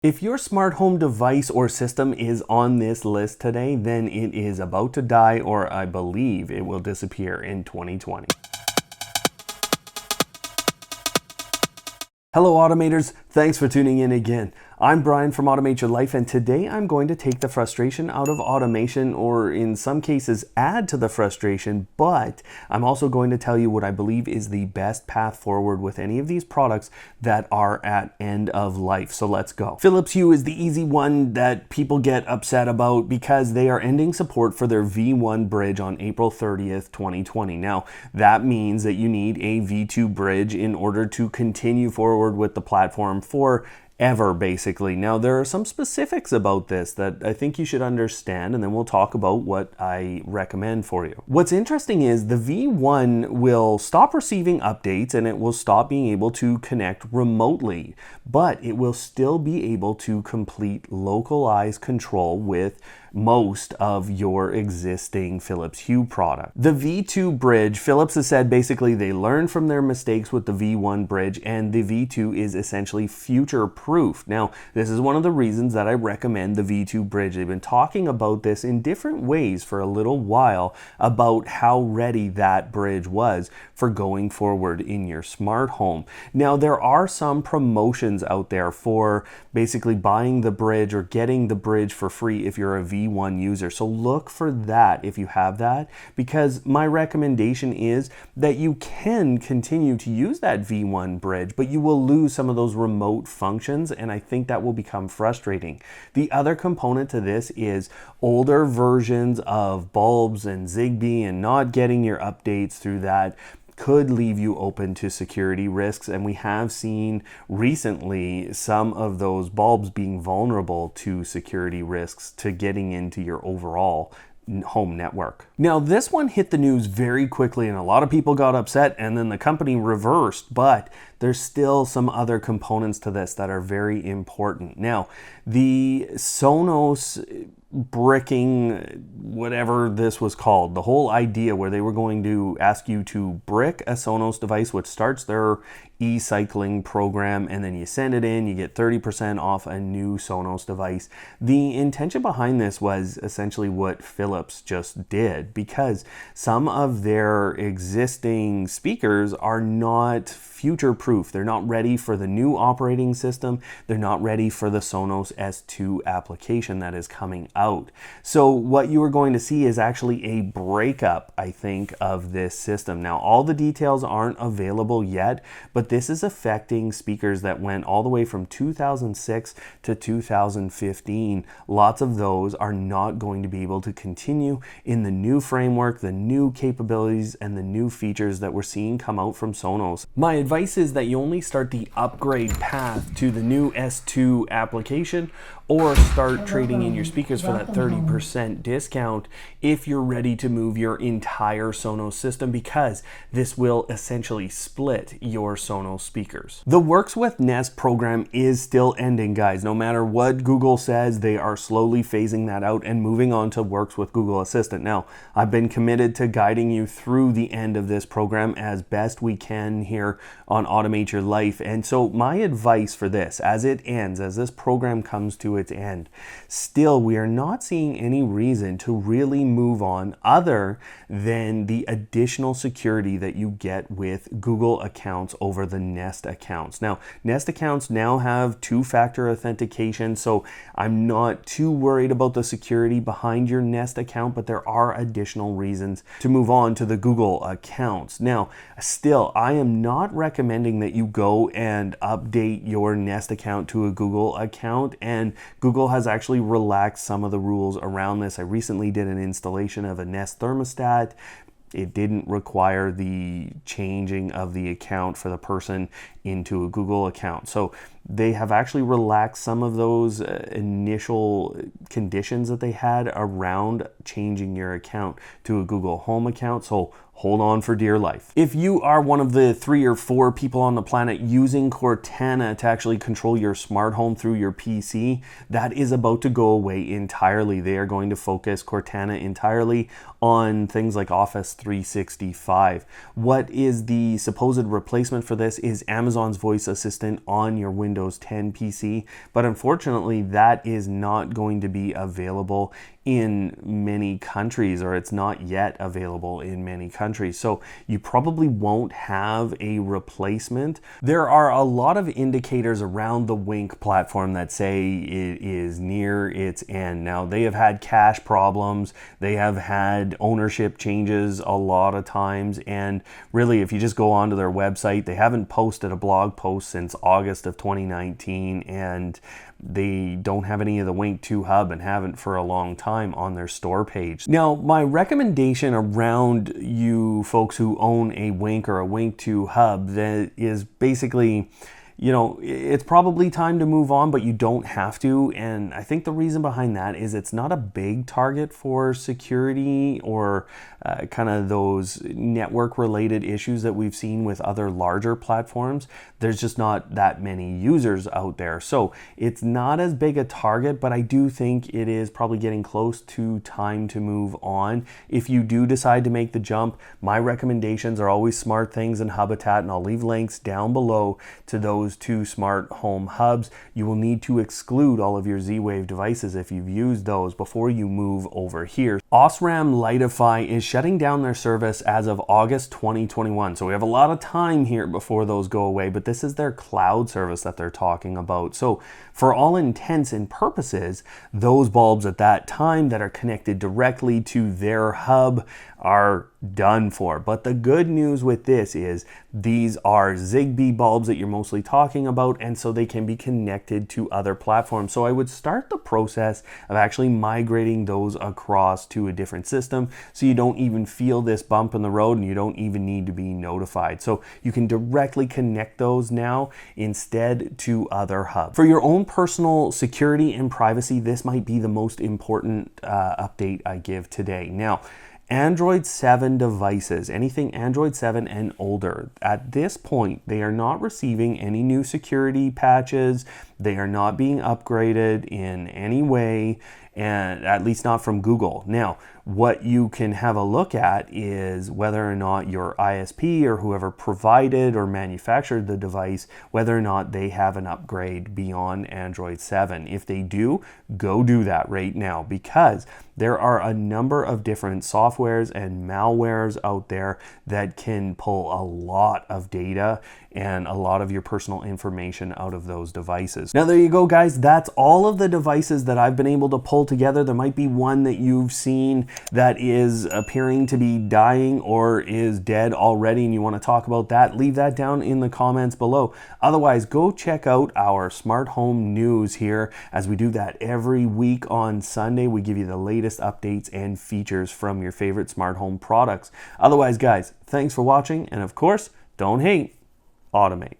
If your smart home device or system is on this list today, then it is about to die, or I believe it will disappear in 2020. Hello automators, thanks for tuning in again. I'm Brian from Automate Your Life, and today I'm going to take the frustration out of automation, or in some cases add to the frustration, but I'm also going to tell you what I believe is the best path forward with any of these products that are at end of life. So let's go. Philips Hue is the easy one that people get upset about because they are ending support for their V1 bridge on April 30th, 2020. Now, that means that you need a V2 bridge in order to continue forward with the platform for ever, basically. Now, there are some specifics about this that I think you should understand, and then we'll talk about what I recommend for you. What's interesting is the V1 will stop receiving updates and it will stop being able to connect remotely, but it will still be able to complete localized control with most of your existing Philips Hue product. The V2 bridge, Philips has said basically they learned from their mistakes with the V1 bridge, and the V2 is essentially future proof. Now, this is one of the reasons that I recommend the V2 bridge. They've been talking about this in different ways for a little while about how ready that bridge was for going forward in your smart home. Now, there are some promotions out there for basically buying the bridge or getting the bridge for free if you're a V1 user. So look for that if you have that, because my recommendation is that you can continue to use that V1 bridge, but you will lose some of those remote functions, and I think that will become frustrating. The other component to this is older versions of bulbs and Zigbee and not getting your updates through that could leave you open to security risks, and we have seen recently some of those bulbs being vulnerable to security risks to getting into your overall home network. Now, this one hit the news very quickly and a lot of people got upset, and then the company reversed, but there's still some other components to this that are very important. Now, the Sonos Bricking, whatever this was called, the whole idea where they were going to ask you to brick a Sonos device, which starts their e-cycling program, and then you send it in, you get 30% off a new Sonos device. The intention behind this was essentially what Philips just did, because some of their existing speakers are not future-proof. They're not ready for the new operating system. They're not ready for the Sonos S2 application that is coming out. So what you are going to see is actually a breakup, I think, of this system. Now, all the details aren't available yet, but this is affecting speakers that went all the way from 2006 to 2015. Lots of those are not going to be able to continue in the new framework, the new capabilities, and the new features that we're seeing come out from Sonos. My advice is that you only start the upgrade path to the new S2 application, or start trading in your speakers for that 30% discount if you're ready to move your entire Sonos system, because this will essentially split your Sonos speakers. The Works with Nest program is still ending, guys. No matter what Google says, they are slowly phasing that out and moving on to Works with Google Assistant. Now, I've been committed to guiding you through the end of this program as best we can here on Automate Your Life. And so my advice for this, as it ends, as this program comes to its end, still we are not seeing any reason to really move on other than the additional security that you get with Google accounts over the Nest accounts. Now, Nest accounts now have two-factor authentication, so I'm not too worried about the security behind your Nest account, but there are additional reasons to move on to the Google accounts. Now, still, I am not recommending that you go and update your Nest account to a Google account, and Google has actually relaxed some of the rules around this. I recently did an installation of a Nest thermostat. It didn't require the changing of the account for the person into a Google account. So they have actually relaxed some of those initial conditions that they had around changing your account to a Google Home account. So hold on for dear life. If you are one of the 3 or 4 people on the planet using Cortana to actually control your smart home through your PC, that is about to go away entirely. They are going to focus Cortana entirely on things like Office 365. What is the supposed replacement for this is Amazon Amazon's voice assistant on your Windows 10 PC, but unfortunately that is not going to be available in many countries, or it's not yet available in many countries. So you probably won't have a replacement. There are a lot of indicators around the Wink platform that say it is near its end. Now, they have had cache problems, they have had ownership changes a lot of times, and really if you just go onto their website, they haven't posted a blog post since August of 2019, and they don't have any of the Wink 2 hub and haven't for a long time on their store page. Now, my recommendation around you folks who own a Wink or a Wink 2 hub that is basically, you know, it's probably time to move on, but you don't have to. And I think the reason behind that is it's not a big target for security or kind of those network related issues that we've seen with other larger platforms. There's just not that many users out there. So it's not as big a target, but I do think it is probably getting close to time to move on. If you do decide to make the jump, my recommendations are always Smart Things and Habitat, and I'll leave links down below to those two smart home hubs. You will need to exclude all of your Z-Wave devices if you've used those before you move over here. Osram Lightify is shutting down their service as of August 2021. So we have a lot of time here before those go away, but this is their cloud service that they're talking about. So for all intents and purposes, those bulbs at that time that are connected directly to their hub are done for. But the good news with this is these are Zigbee bulbs that you're mostly talking about, and so they can be connected to other platforms. So I would start the process of actually migrating those across to a different system so you don't even feel this bump in the road and you don't even need to be notified. So you can directly connect those now instead to other hubs. For your own personal security and privacy, this might be the most important update I give today. Now, Android 7 devices, anything Android 7 and older, at this point, they are not receiving any new security patches. They are not being upgraded in any way, and at least not from Google. Now, what you can have a look at is whether or not your ISP or whoever provided or manufactured the device, whether or not they have an upgrade beyond Android 7. If they do, go do that right now, because there are a number of different softwares and malwares out there that can pull a lot of data and a lot of your personal information out of those devices. Now there you go, guys. That's all of the devices that I've been able to pull together. There might be one that you've seen that is appearing to be dying or is dead already and you want to talk about that. Leave that down in the comments below. Otherwise, go check out our smart home news here, as we do that every week on Sunday. We give you the latest updates and features from your favorite smart home products. Otherwise, guys, thanks for watching, and of course, don't hate, automate.